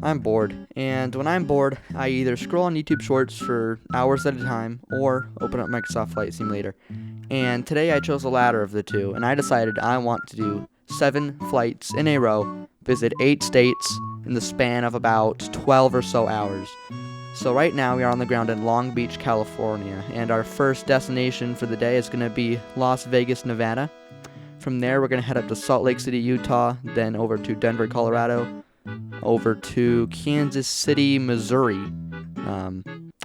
I'm bored, and when I'm bored, I either scroll on YouTube Shorts for hours at a time or open up Microsoft Flight Simulator. And today I chose the latter of the two, and I decided I want to do 7 flights in a row, visit 8 states in the span of about 12 or so hours. So right now we are on the ground in Long Beach, California, and our first destination for the day is going to be Las Vegas, Nevada. From there we're going to head up to Salt Lake City, Utah, then over to Denver, Colorado, over to Kansas City, Missouri. I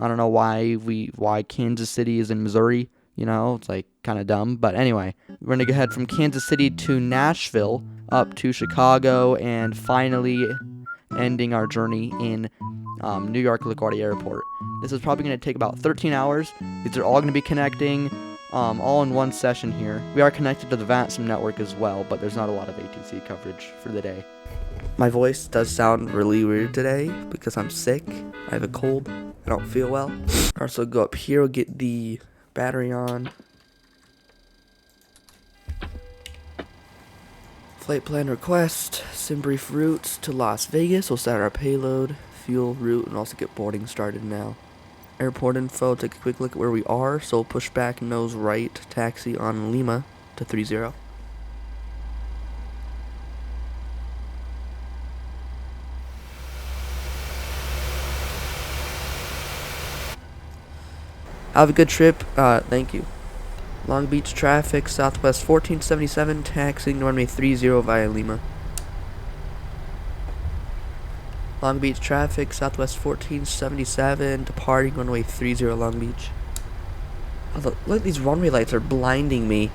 don't know why Kansas City is in Missouri. It's like kind of dumb, but anyway, we're gonna go ahead from Kansas City to Nashville, up to Chicago, and finally ending our journey in New York LaGuardia Airport. This is probably gonna take about 13 hours. These are all gonna be connecting all in one session here. We are connected to the VATSIM network as well, but there's not a lot of ATC coverage for the day. My voice does sound really weird today because I'm sick. I have a cold. I don't feel well. Also, go up here, we'll get the battery on. Flight plan request. Sim brief routes to Las Vegas. We'll start our payload, fuel, route, and also get boarding started now. Airport info. Take a quick look at where we are. So we'll push back nose right. Taxi on Lima to 30. Have a good trip. Thank you. Long Beach traffic, Southwest 1477, taxiing runway 30 via Lima. Long Beach traffic, Southwest 1477, departing runway 30 Long Beach. Oh, look, these runway lights are blinding me.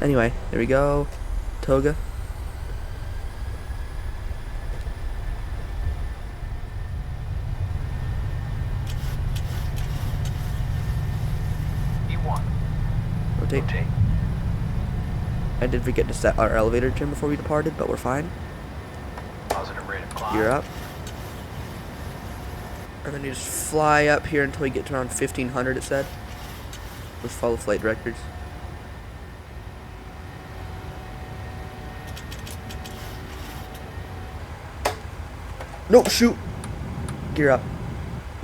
Anyway, there we go. Toga. Rotate. I did forget to set our elevator trim before we departed, but we're fine. Positive rate of climb. Gear up. And then you just fly up here until we get to around 1500, it said. Let's follow flight directors. No, shoot! Gear up.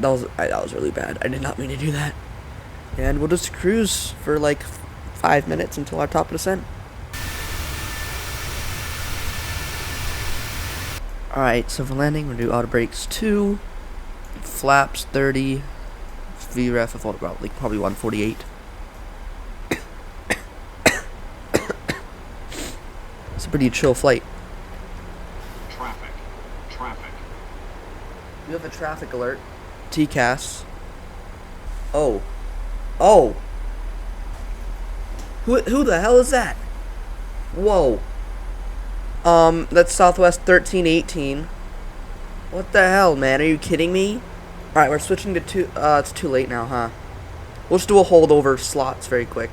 That was really bad. I did not mean to do that. And we'll just cruise for like 5 minutes until our top of descent. Alright, so for landing, we'll do auto brakes 2, flaps 30, VREF of probably 148. It's a pretty chill flight. Traffic. You have a traffic alert. TCAS. Oh. Who the hell is that? Whoa. That's Southwest 1318. What the hell, man? Are you kidding me? Alright, we're switching to it's too late now, huh? We'll just do a holdover slots very quick.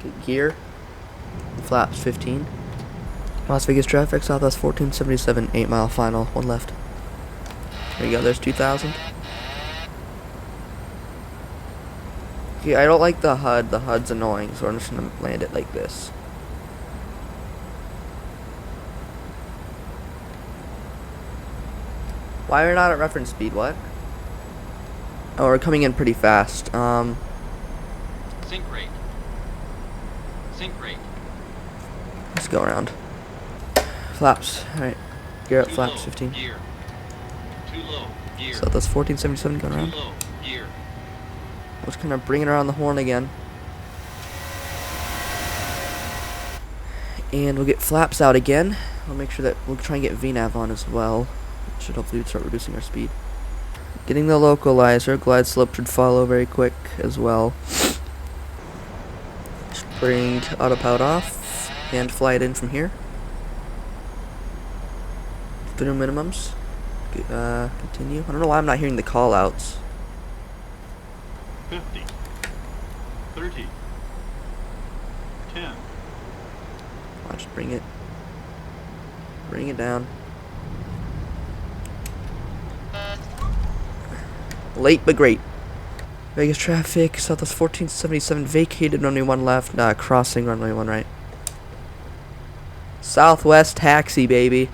Get gear. Flaps 15. Las Vegas traffic, Southwest 1477, 8 mile final, 1 left. There you go, there's 2000. Okay, I don't like the HUD. The HUD's annoying, so I'm just gonna land it like this. Why are we not at reference speed? What? Oh, we're coming in pretty fast. Sync rate. Let's go around. Flaps. Alright. Gear up, Too flaps low, 15. Gear. Too low. Gear. So that's 1477 going around. Too low. Gear. Let's kind of bring it around the horn again. And we'll get flaps out again. We'll make sure that we'll try and get VNAV on as well. Should hopefully start reducing our speed. Getting the localizer. Glide slope should follow very quick as well. Just bring autopilot off and fly it in from here. Through minimums. Continue. I don't know why I'm not hearing the call outs. 50. 30. 10. I'll just bring it down. Late but great. Vegas traffic, Southwest 1477, vacated runway 1 left, crossing runway 1 right. Southwest taxi, baby.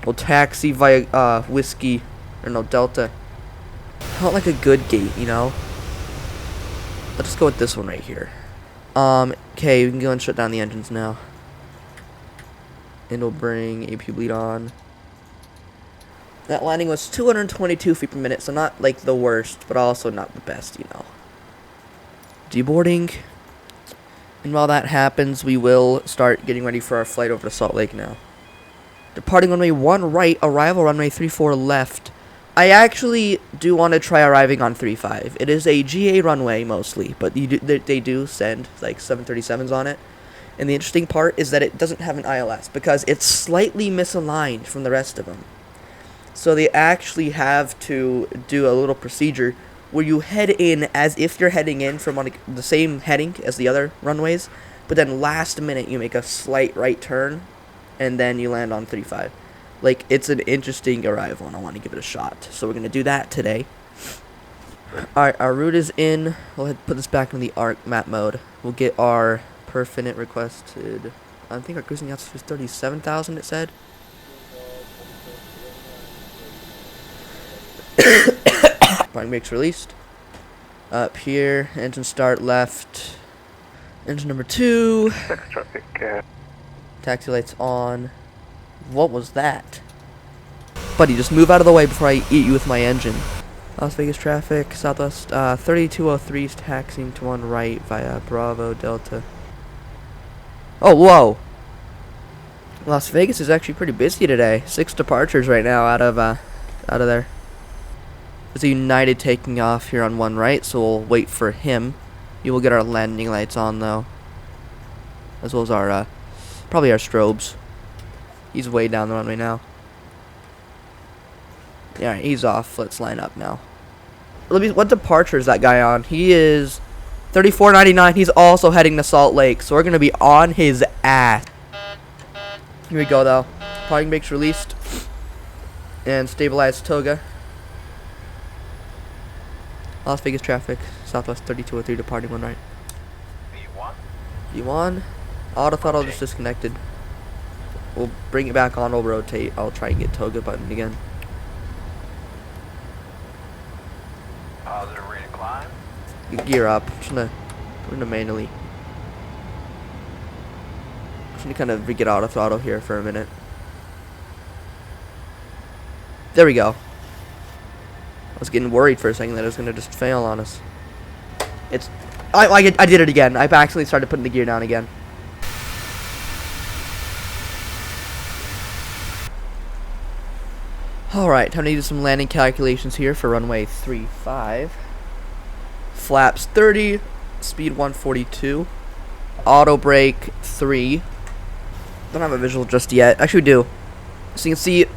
We'll taxi via whiskey, or no, Delta. I want like a good gate, you know? Let's just go with this one right here. Okay, we can go and shut down the engines now. And we'll bring AP bleed on. That landing was 222 feet per minute, so not like the worst, but also not the best, you know. Deboarding. And while that happens, we will start getting ready for our flight over to Salt Lake now. Departing runway 1 right, arrival runway 34 left. I actually do want to try arriving on 35. It is a GA runway mostly, but they do send like 737s on it. And the interesting part is that it doesn't have an ILS because it's slightly misaligned from the rest of them. So they actually have to do a little procedure where you head in as if you're heading in from on the same heading as the other runways, but then last minute you make a slight right turn, and then you land on 35. Like, it's an interesting arrival, and I want to give it a shot. So we're going to do that today. Alright, our route is in. We'll put this back in the ARC map mode. We'll get our per finite requested. I think our cruising altitude was 37,000, it said. Parking brakes released. Up here, engine start left. Engine number 2. Taxi lights on. What was that? Buddy, just move out of the way before I eat you with my engine. Las Vegas traffic, Southwest 3203 is taxiing to 1 right via Bravo Delta. Oh, whoa! Las Vegas is actually pretty busy today. 6 departures right now out of there. There's a United taking off here on 1 right, so we'll wait for him. You will get our landing lights on though, as well as our probably our strobes. He's way down the runway now. Yeah, he's off. Let's line up now. What departure is that guy on? He is 3499. He's also heading to Salt Lake, so we're gonna be on his ass. Here we go though. Parking brakes released and stabilized toga. Las Vegas traffic, Southwest 3203 departing 1 right. V1. Auto throttle just disconnected. We'll bring it back on, we'll rotate. I'll try and get toga button again. Positive rate of climb. Gear up. I'm gonna manually. I'm gonna kind of get auto throttle here for a minute. There we go. I was getting worried for a second that it was gonna just fail on us. I did it again. I accidentally started putting the gear down again. Alright, time to do some landing calculations here for runway 35. Flaps 30, speed 142, auto brake 3. Don't have a visual just yet. Actually, we do. So you can see, it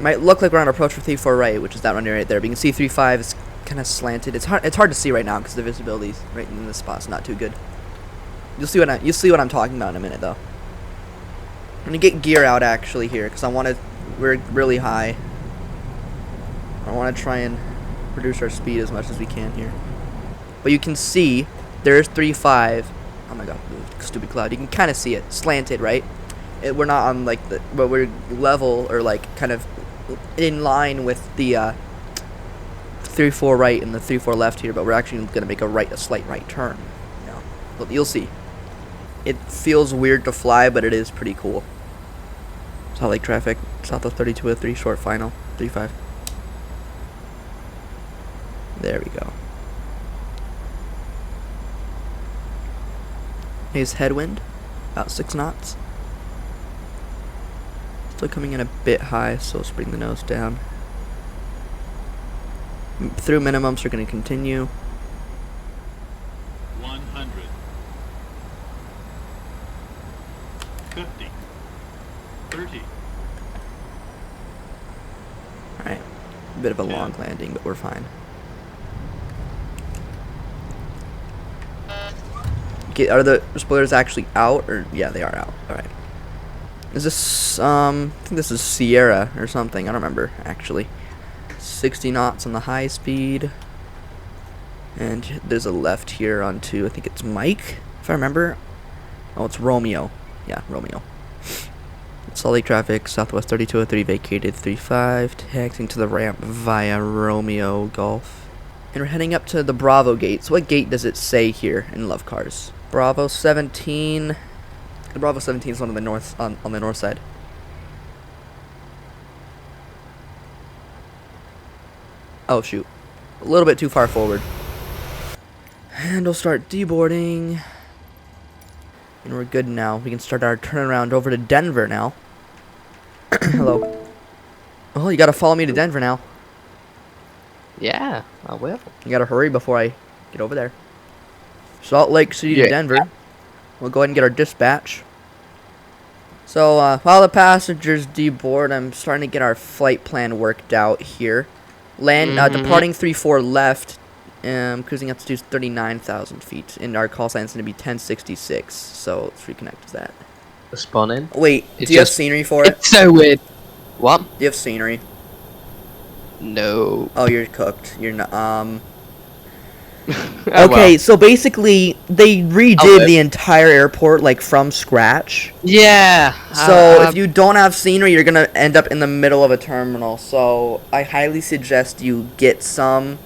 might look like we're on approach for 34 right, which is that runway right there. But you can see 35 is kind of slanted. It's hard to see right now because the visibility right in this spot's not too good. You'll see what I'm talking about in a minute though. I'm gonna get gear out actually here because we're really high. I want to try and reduce our speed as much as we can here. But you can see there's 35. Oh my god, stupid cloud. You can kind of see it slanted, right? We're not on like but we're level or like kind of in line with the 34 right and the 34 left here, but we're actually gonna make a slight right turn. You know, but you'll see. It feels weird to fly, but it is pretty cool. Salt Lake traffic, south of 3203, short final, 35. There we go. Here's headwind, about 6 knots. Still coming in a bit high, so let's bring the nose down. Through minimums, we're going to continue. 100. 50. 30. Alright, a bit of a long landing, but we're fine. Okay, are the spoilers actually out? Or yeah, they are out. Alright. Is this I think this is Sierra or something. I don't remember actually. 60 knots on the high speed. And there's a left here onto, I think it's Mike, if I remember. Oh, it's Romeo. Yeah, Romeo. Salt Lake traffic, Southwest 3203 vacated 35, taxiing to the ramp via Romeo Golf. And we're heading up to the Bravo gate. So what gate does it say here in Love Cars? Bravo 17. The Bravo 17 is one on the north on the north side. Oh shoot. A little bit too far forward. And we'll start deboarding. And we're good now. We can start our turnaround over to Denver now. Hello. Oh, you gotta follow me to Denver now. Yeah, I will. You gotta hurry before I get over there. Salt Lake City to Denver. We'll go ahead and get our dispatch. So, while the passengers deboard, I'm starting to get our flight plan worked out here. Departing 34 left, cruising up to 39,000 feet. And our call sign is going to be 1066, so let's reconnect with that. Responding. Wait, do you have scenery for it? It's so weird. What? Do you have scenery? No. Oh, you're cooked. You're not, Oh, okay, well. so basically, they redid the entire airport, like, from scratch. Yeah. So, if you don't have scenery, you're gonna end up in the middle of a terminal. So, I highly suggest you get some,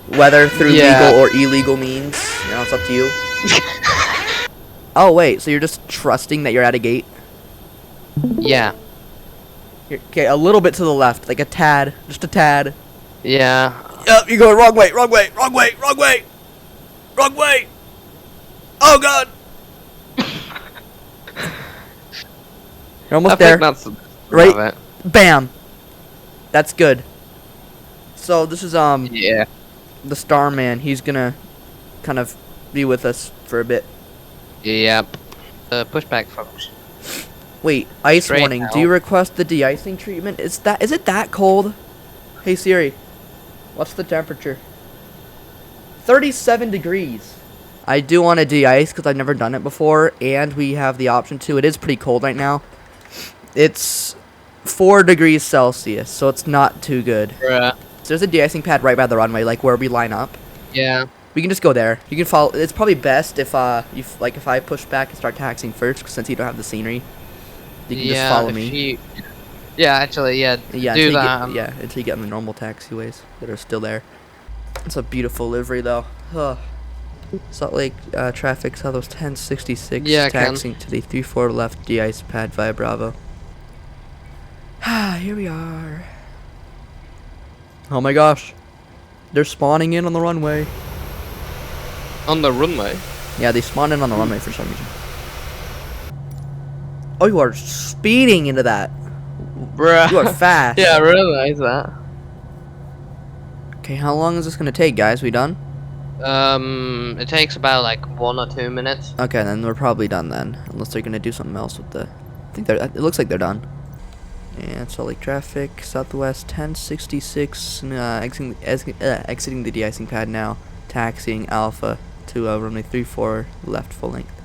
whether through legal or illegal means. You know, it's up to you. Oh, wait, so you're just trusting that you're at a gate? Yeah. Okay, a little bit to the left, like a tad. Just a tad. Yeah. Yep, you're going wrong way, wrong way, wrong way, wrong way! Wrong way! Oh, God! You're almost there. That's Right? Bam! That's good. So, this is, Yeah. the Starman. He's gonna kind of be with us for a bit. Yep. Pushback, folks. Wait, ice Straight warning. out. Do you request the de-icing treatment? Is it that cold? Hey Siri, what's the temperature? 37 degrees. I do want to de-ice because I've never done it before, and we have the option to. It is pretty cold right now. It's 4 degrees Celsius, so it's not too good. Bruh. So there's a de-icing pad right by the runway, like where we line up. Yeah. We can just go there. You can follow. It's probably best if if I push back and start taxiing first, since you don't have the scenery. You can just follow me. Yeah, actually, yeah. Yeah, Do until that. you get, until you get on the normal taxiways that are still there. It's a beautiful livery though. Ugh. Salt Lake traffic Southwest 1066 Yeah, taxiing to the 34 left de-ice pad via Bravo. Ah, here we are. Oh my gosh. They're spawning in on the runway. On the runway. Yeah, they spawned in on the runway for some reason. Oh, you are speeding into that. Bruh. You are fast. Yeah, I realize that. Okay, how long is this gonna take, guys? We done? It takes about like 1 or 2 minutes. Okay, then we're probably done then. Unless they're gonna do something else with the... I think they're... It looks like they're done. And Salt Lake traffic, Southwest 1066, exiting the de-icing pad now. Taxiing Alpha to runway 34 left full length.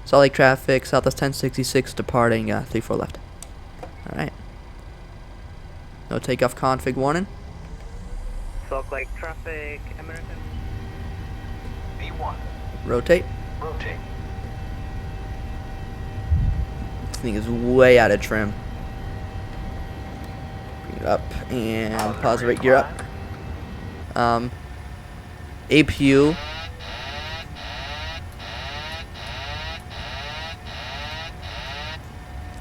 Salt Lake traffic, Southwest 1066, departing 34 left. Alright. No takeoff config warning. Salt Lake traffic, American. B1. Rotate. Rotate. This thing is way out of trim. Bring it up and pause right gear up. APU.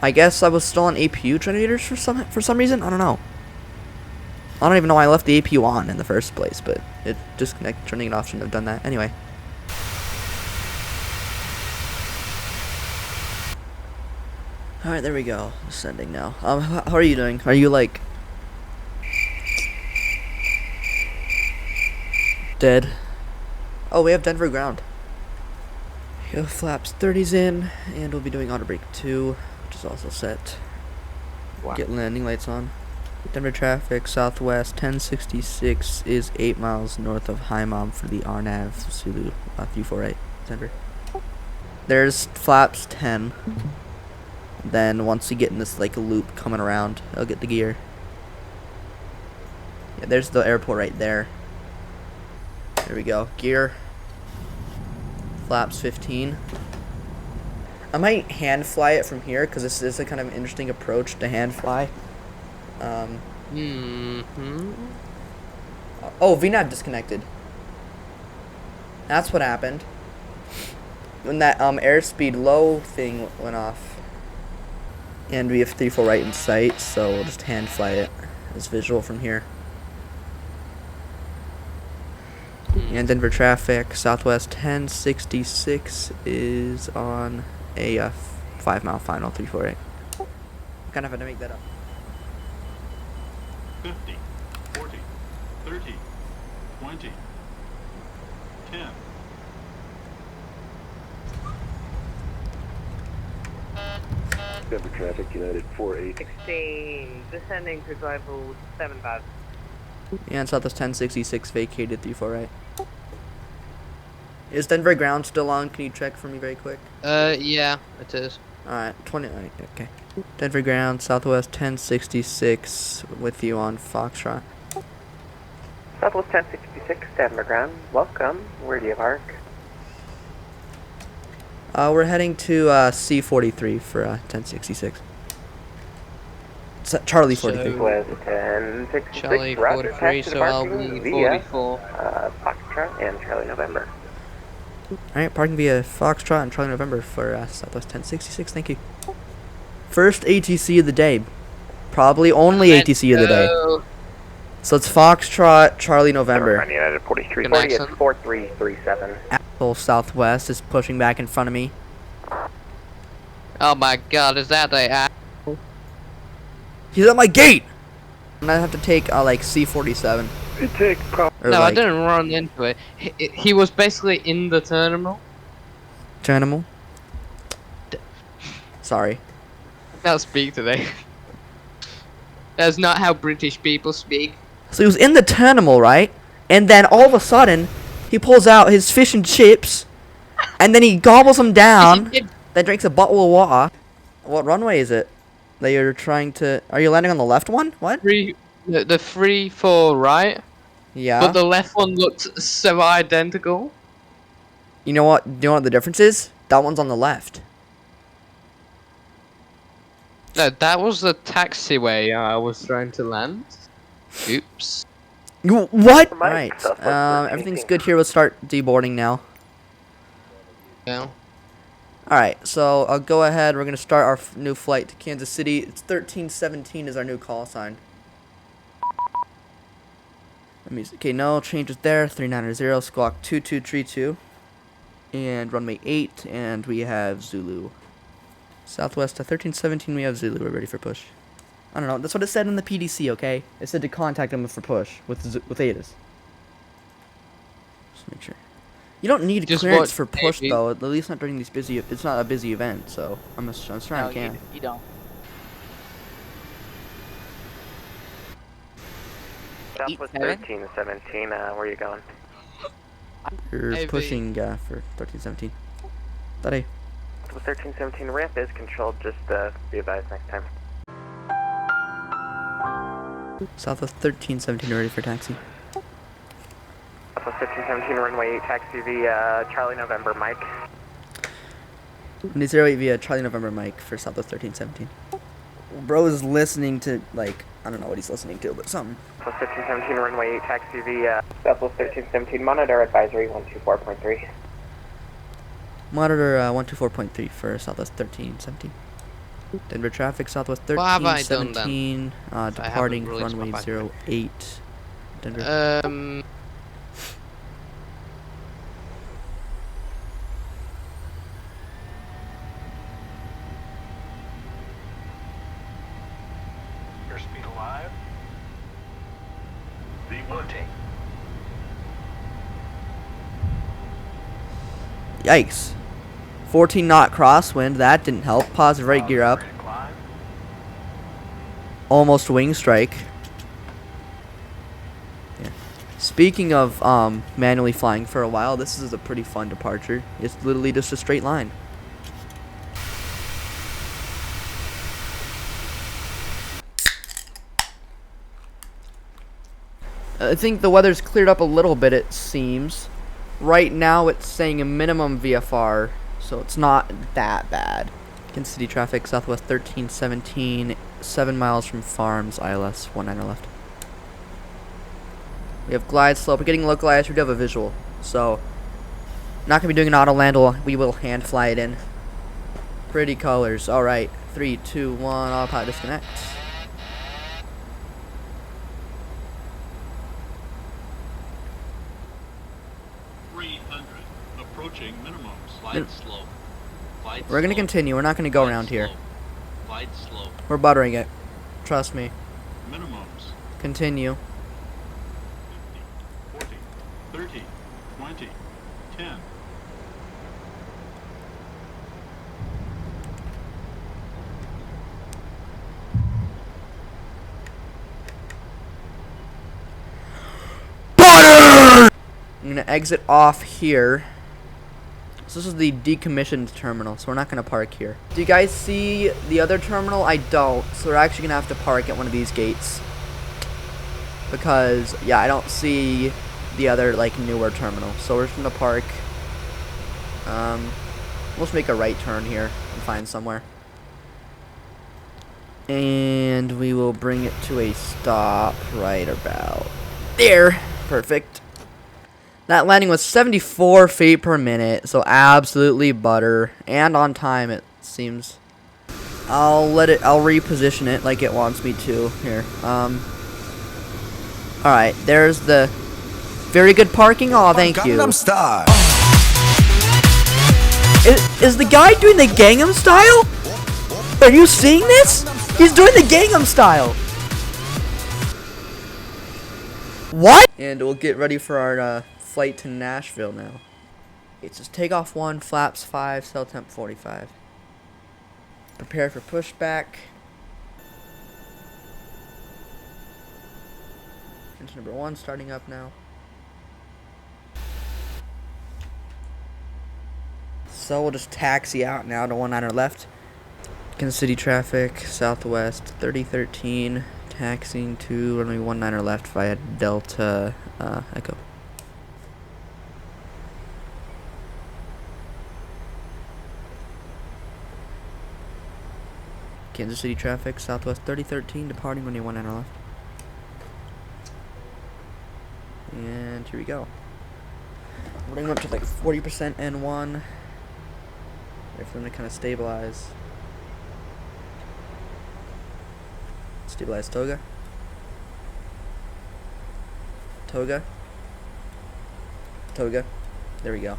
I guess I was still on APU generators for some reason. I don't know. I don't even know why I left the APU on in the first place, but it disconnected. Turning it off shouldn't have done that. Anyway. Alright, there we go. Ascending now. How are you doing? Are you like dead? Oh, we have Denver ground. Go flaps 30s in, and we'll be doing auto brake 2, which is also set. Wow. Get landing lights on. Denver traffic, Southwest 1066 is 8 miles north of High Mom for the RNAV Zulu 348 Denver. There's flaps 10. Then once you get in this like loop coming around, I'll get the gear. Yeah, there's the airport right there. There we go. Gear. Flaps 15. I might hand fly it from here because this is a kind of interesting approach to hand fly. Oh, VNAV disconnected. That's what happened. When that airspeed low thing went off. And we have 3-4 right in sight, so we'll just hand fly it as visual from here. And Denver traffic, Southwest 1066 is on a 5-mile final, 348. Kind of had to make that up. 50, 40, 30, 20, 10. Denver traffic, United 48. 16, descending to arrival 7,000. And Southwest 1066 vacated 348. Is Denver ground still on? Can you check for me very quick? Yeah, it is. Alright, 20. Okay. Denver ground, Southwest 1066 with you on Foxtrot. Southwest 1066, Denver ground. Welcome. Where do you park? We're heading to C43 for 1066. Charlie 43. Southwest 1066, Charlie roger, 43, taxi to so I'll parking be via 44. Foxtrot and Charlie November. Alright, parking via Foxtrot and Charlie November for Southwest 1066. Thank you. First ATC of the day. Probably only ATC of the day. So it's Foxtrot, Charlie November. United 4340, Good it's accent. 4337. Asshole Southwest is pushing back in front of me. Oh my god, is that the He's at my gate! And I have to take like C47. Or No, I like didn't run into it. He was basically in the terminal. Terminal. Sorry. Can't speak today. That's not how British people speak. So he was in the terminal, right? And then all of a sudden, he pulls out his fish and chips, and then he gobbles them down, then drinks a bottle of water. What runway is it that you're trying to... Are you landing on the left one? What? The 3-4 right, Yeah. but the left one looked so identical. You know what? Do you know what the difference is? That one's on the left. No, that was the taxiway I was trying to land. Oops. What? Mike, Right. Southwest Everything's good here. We'll start deboarding now. Yeah. Alright, so I'll go ahead. We're going to start our new flight to Kansas City. It's 1317 is our new call sign. Let me see. Okay, no changes there. 390, squawk 2232. And runway 8, and we have Zulu. Southwest to 1317, we have Zulu. We're ready for push. I don't know. That's what it said in the PDC, okay? It said to contact them for push with Adas. Just make sure. You don't need Just clearance what, for push maybe? though. At least not during these busy. It's not a busy event, so I'm trying to can. You don't. Southwest 7? 1317, where are you going? You're AV. pushing for 1317. That a. Southwest 1317 ramp is controlled, just be advised next time. Southwest 1317 ready for taxi. Southwest 1317 runway 8 taxi via Charlie November, Mike. 08 via Charlie November Mike for Southwest 1317. Bro is listening to, like, I don't know what he's listening to, but something. Southwest 1317 runway 8 taxi via Southwest 1317 monitor advisory 124.3. Monitor 124.3 for Southwest 1317. Denver traffic, Southwest What have I done 1317, departing released my runway backpack. 08. Denver. Airspeed alive. Deporting. Yikes. 14 knot crosswind, that didn't help. Positive right gear up. Ready to climb. Almost wing strike. Yeah. Speaking of manually flying for a while, this is a pretty fun departure. It's literally just a straight line. I think the weather's cleared up a little bit, it seems. Right now it's saying a minimum VFR, so it's not that bad. Kansas City traffic, Southwest 1317, 7 miles from Farms, ILS 19 left. We have glide slope. We're getting localized. We do have a visual, so not gonna be doing an auto land. We will hand fly it in. Pretty colors. All right, 3, 2, 1. Autopilot disconnect. Approaching minimum. Slide slope. We're gonna continue. We're not gonna go around here. Slide slope. We're buttering it. Trust me. Minimums. Continue. 50, 40, 30, 20, 10. I'm gonna exit off here. So this is the decommissioned terminal, so we're not gonna park here. Do you guys see the other terminal? I don't. So we're actually gonna have to park at one of these gates. Because, yeah, I don't see the other, like, newer terminal. So we're just gonna park. We'll just make a right turn here and find somewhere. And we will bring it to a stop right about there. Perfect. That landing was 74 feet per minute, so absolutely butter, and on time it seems. I'll reposition it like it wants me to here. Alright, there's the very good parking. Oh, thank you. Is the guy doing the Gangnam Style? Are you seeing this? He's doing the Gangnam Style. What? And we'll get ready for our flight to Nashville now. It's just takeoff 1, flaps 5, cell temp 45. Prepare for pushback. Engine number 1 starting up now. So we'll just taxi out now to 19 left. Kansas City traffic, Southwest 3013, taxiing to runway 19 left via Delta Echo. Kansas City traffic, Southwest 3013, departing runway 19 left. And here we go. Bring them up to like 40% N1. Wait for them to kind of stabilize. Stabilize Toga. Toga. Toga. There we go.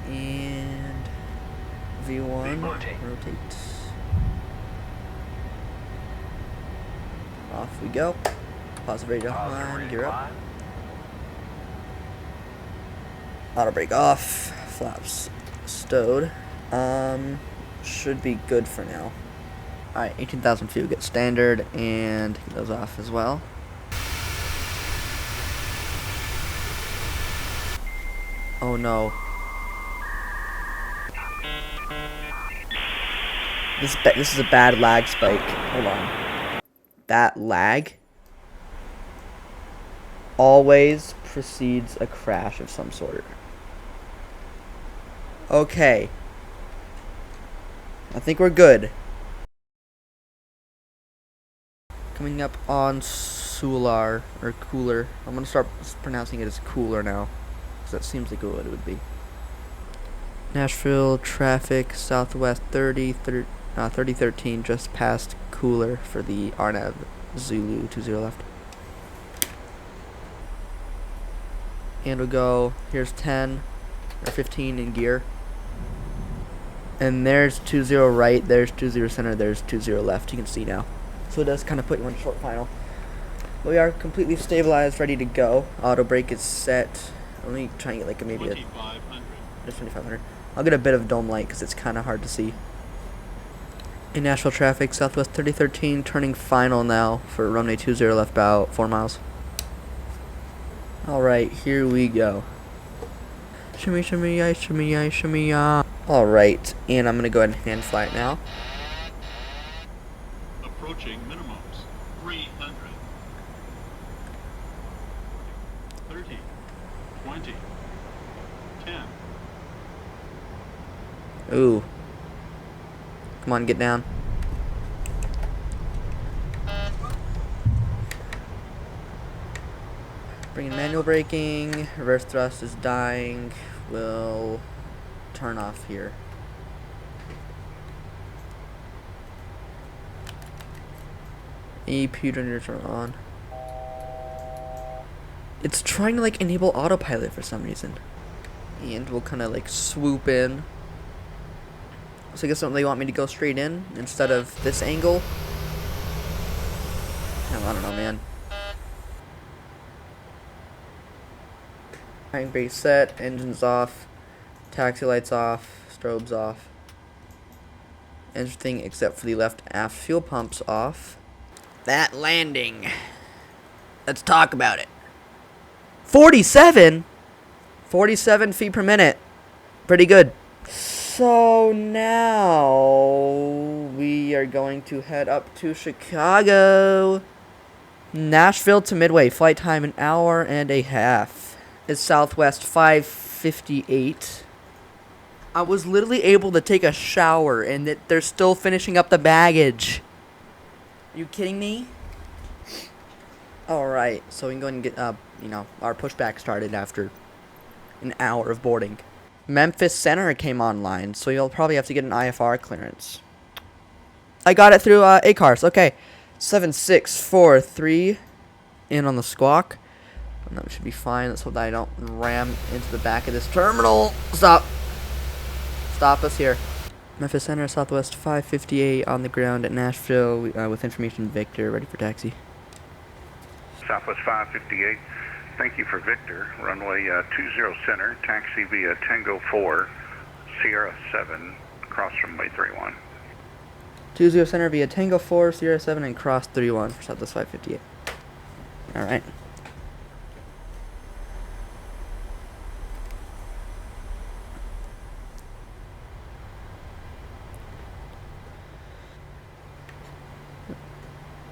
And V1. Rotate. Off we go. Pause radio on. Gear up. Auto brake off. Flaps stowed. Should be good for now. Alright, 18,000 feet, we get standard, and get those off as well. Oh no. This is a bad lag spike. Hold on. That lag always precedes a crash of some sort. Okay. I think we're good. Coming up on Solar, or Cooler. I'm gonna start pronouncing it as Cooler now, because that seems like what it would be. Nashville traffic, Southwest 3013, just past Cooler for the RNAV Zulu 20 left. And we'll go, here's 10 or 15 in gear. And there's 20 right, there's 20 center, there's 20 left, you can see now. So it does kind of put you in short final. But we are completely stabilized, ready to go. Auto brake is set. Let me try and get like maybe a 2500. I'll get a bit of dome light because it's kind of hard to see. In Nashville traffic, Southwest 3013, turning final now for runway 20 left about 4 miles. Alright, here we go. Shimmy, shimmy, yay, shimmy, yay, shimmy, ya. Alright, and I'm going to go ahead and hand fly it now. Approaching minimums. 300. 20, 10, Ooh. Come on, get down. Bring in manual braking. Reverse thrust is dying. We'll turn off here. EP generators are on. It's trying to like enable autopilot for some reason. And we'll kind of like swoop in. So I guess they want me to go straight in instead of this angle. I don't know, man. Hang brake set, engines off, taxi lights off, strobes off. Everything except for the left aft fuel pumps off. That landing. Let's talk about it. 47? 47 feet per minute. Pretty good. So now we are going to head up to Chicago. Nashville to Midway. Flight time 1 hour and a half. It's Southwest 558. I was literally able to take a shower and they're still finishing up the baggage. Are you kidding me? Alright, so we can go and get, our pushback started after an hour of boarding. Memphis Center came online, so you'll probably have to get an IFR clearance. I got it through ACARS. Okay, 7643 in on the squawk. And that should be fine. Let's hope that I don't ram into the back of this terminal. Stop. Stop us here. Memphis Center, Southwest 558 on the ground at Nashville with information Victor, ready for taxi. Southwest 558, thank you for Victor. Runway 20 center, taxi via Tango 4, Sierra 7, cross runway 31. 20 center via Tango 4, Sierra 7, and cross 31 for Southwest 558. Alright.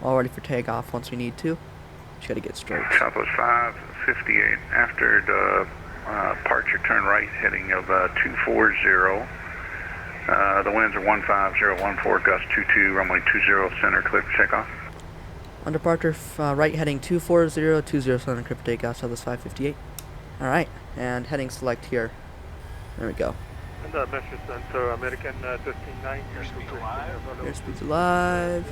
All ready for takeoff once we need to. Just gotta get straight. Southwest 558, after the departure, turn right, heading of 240. The winds are 15014, gust 22, runway 20 center, clear for takeoff. On departure, right heading 240, 20 center, clear for takeoff, Southwest 558. Alright, and heading select here. There we go. And Memphis Center, American 139. Airspeed's alive.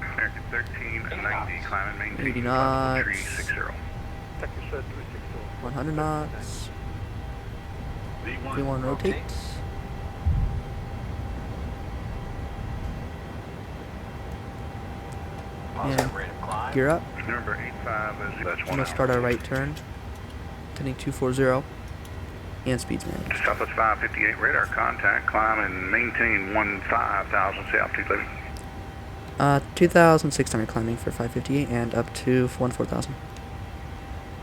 American 1390, climb and maintain 80 knots. 360. Texas 360. 100 knots. V1 V1 rotate. And gear up. Number 85 is that's I'm 1 gonna start our right turn. Heading 240. And speeds managed. Southwest 558, radar contact, climb and maintain 15,000, say altitude living. 2,600 climbing for 558 and up to 14,000.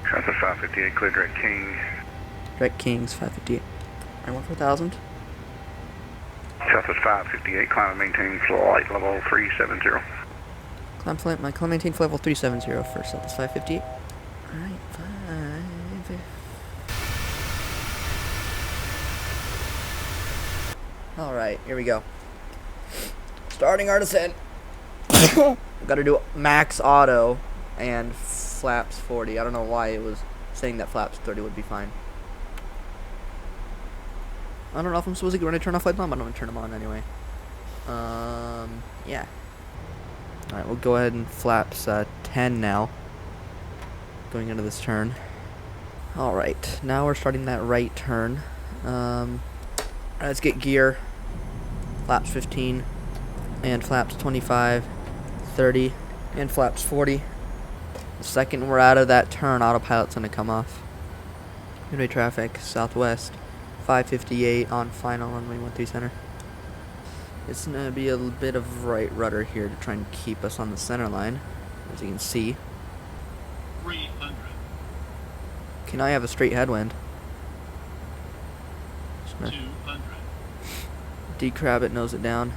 Southwest 558, clear direct King. Direct Kings 558. And 14,000. Southwest 558, climb and maintain flight level 370. My climb maintain flight level 370 for Southwest 558. Alright, 5. Alright, here we go. Starting our descent. Gotta do max auto and flaps 40. I don't know why it was saying that flaps 30 would be fine. I don't know if I'm supposed to get ready to turn off lights on, but I'm gonna turn them on anyway. Yeah. Alright, we'll go ahead and flaps 10 now. Going into this turn. Alright, now we're starting that right turn. Let's get gear. Flaps 15. And flaps 25. 30. And flaps 40. The second we're out of that turn, autopilot's gonna come off. Midway traffic, Southwest 558 on final runway 13 center. It's gonna be a bit of right rudder here to try and keep us on the center line, as you can see. 300, Okay, now I have a straight headwind. Just gonna 200, decrab it, nose it down.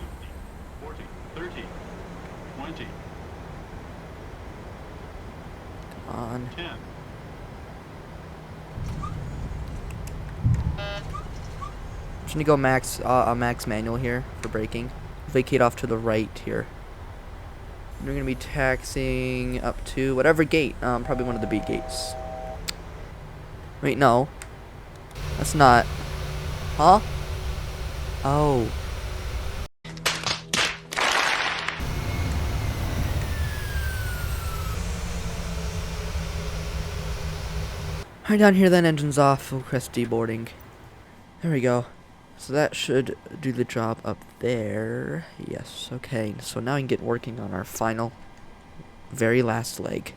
50, 40, 30, 20, on. 10, I'm just gonna go max manual here for braking. Vacate off to the right here. And we're gonna be taxing up to whatever gate. Probably one of the B gates. Wait, no. That's not. Huh? Oh. Alright, down here then, engine's off, we'll press deboarding. There we go. So that should do the job up there. Yes, okay. So now we can get working on our final, very last leg.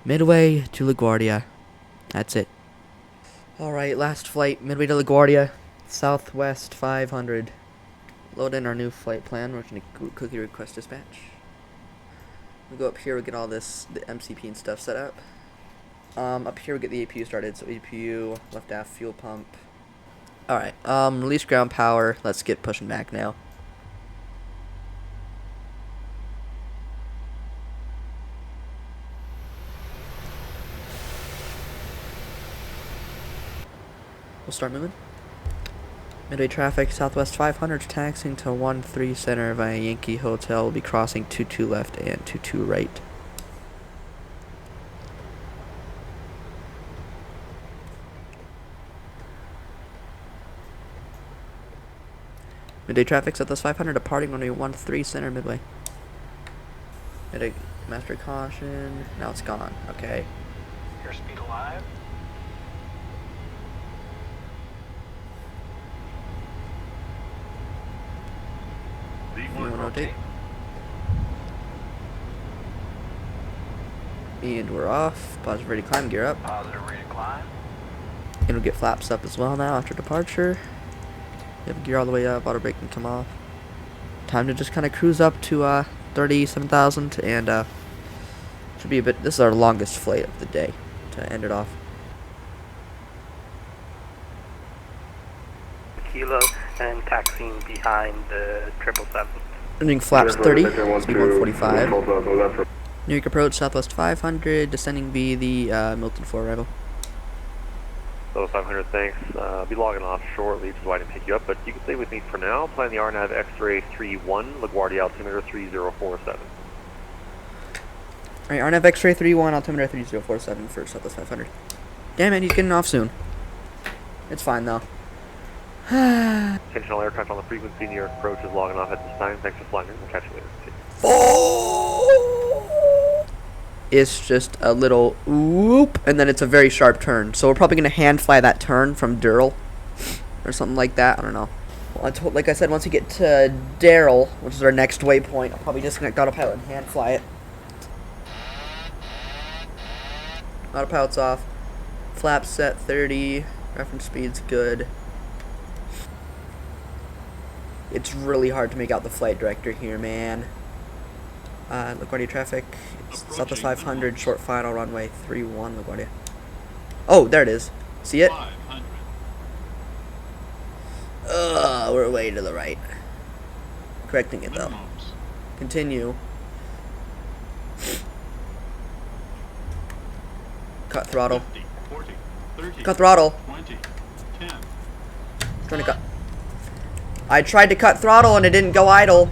Midway to LaGuardia. That's it. Alright, last flight, midway to LaGuardia. Southwest 500. Load in our new flight plan. We're going to quickly request dispatch. We'll go up here, we'll get all this, the MCP and stuff set up. Up here we get the APU started, so APU, left aft fuel pump. Alright, release ground power, let's get pushing back now. We'll start moving. Midway traffic, Southwest 500, taxiing to 13 center via Yankee Hotel. We'll be crossing 22 left and 22 right. Midday traffic, Southwest 500, departing runway 13 center midway. Midday master caution. Now it's gone. Okay. Airspeed alive. V1 rotate. And we're off. Positive ready to climb, gear up. Positive rate of climb. And we'll get flaps up as well now after departure. We have gear all the way up, auto brake can come off. Time to just kind of cruise up to 37,000 and should be a bit. This is our longest flight of the day to end it off. Kilo and taxiing behind the 777. Ending flaps 30, speed 145. New York approach, Southwest 500, descending be the Milton 4 arrival. So 500, thanks. Be logging off shortly, which is why I didn't pick you up, but you can stay with me for now. Plan the RNAV X-ray 31, LaGuardia altimeter 3047. Alright, RNAV X-ray 31, altimeter 3047 for Southwest 500. Damn it, he's getting off soon. It's fine though. Intentional aircraft on the frequency, New York approach is logging off at this time. Thanks for flying in. We'll catch you later. It's just a little whoop, and then it's a very sharp turn. So we're probably gonna hand fly that turn from Durrell or something like that. I don't know. Well, like I said, once we get to Darrell, which is our next waypoint, I'll probably disconnect autopilot and hand fly it. Autopilot's off. Flaps set 30. Reference speed's good. It's really hard to make out the flight director here, man. LaGuardia traffic. Southwest 500, short final runway 31 LaGuardia. Oh, there it is. See it? 500. We're way to the right. Correcting it though. Minimums. Continue. Cut throttle. 50, 40, 30, Cut throttle. 20, 10, Trying to cut. I tried to cut throttle and it didn't go idle.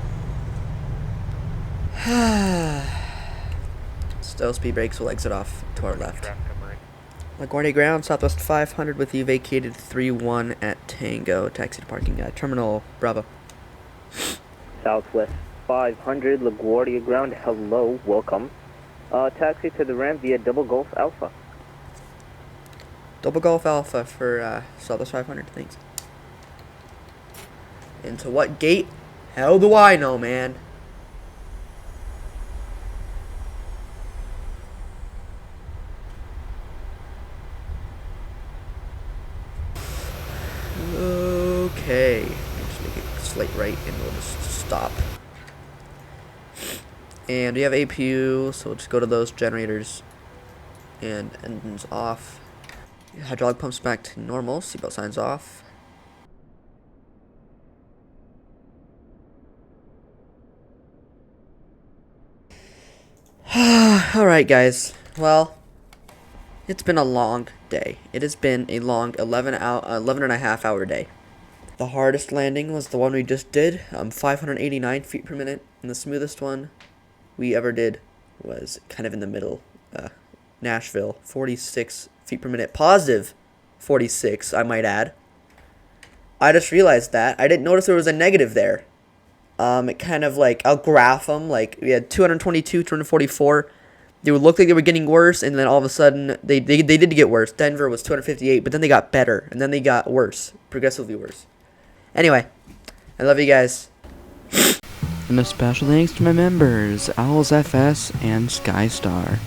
Still, speed brakes will exit off to our left. LaGuardia ground, Southwest 500 with you vacated 3-1 at Tango. Taxi to parking terminal Bravo. Southwest 500, LaGuardia ground. Hello, welcome. Taxi to the ramp via Double Gulf Alpha. Double Golf Alpha for Southwest 500, thanks. Into what gate? Hell do I know, man. Okay. Just make it slight right and we'll just stop. And we have APU, so we'll just go to those generators. And engines off. Hydraulic pumps back to normal. Seatbelt signs off. Alright, guys. Well, it's been a long day. It has been a long 11 and a half hour day. The hardest landing was the one we just did, 589 feet per minute, and the smoothest one we ever did was kind of in the middle, Nashville, 46 feet per minute, positive 46, I might add. I just realized that. I didn't notice there was a negative there. It kind of like, I'll graph them, like we had 222, 244. They would look like they were getting worse, and then all of a sudden, they did get worse. Denver was 258, but then they got better, and then they got worse, progressively worse. Anyway, I love you guys. And a special thanks to my members, MSFS and Skystar.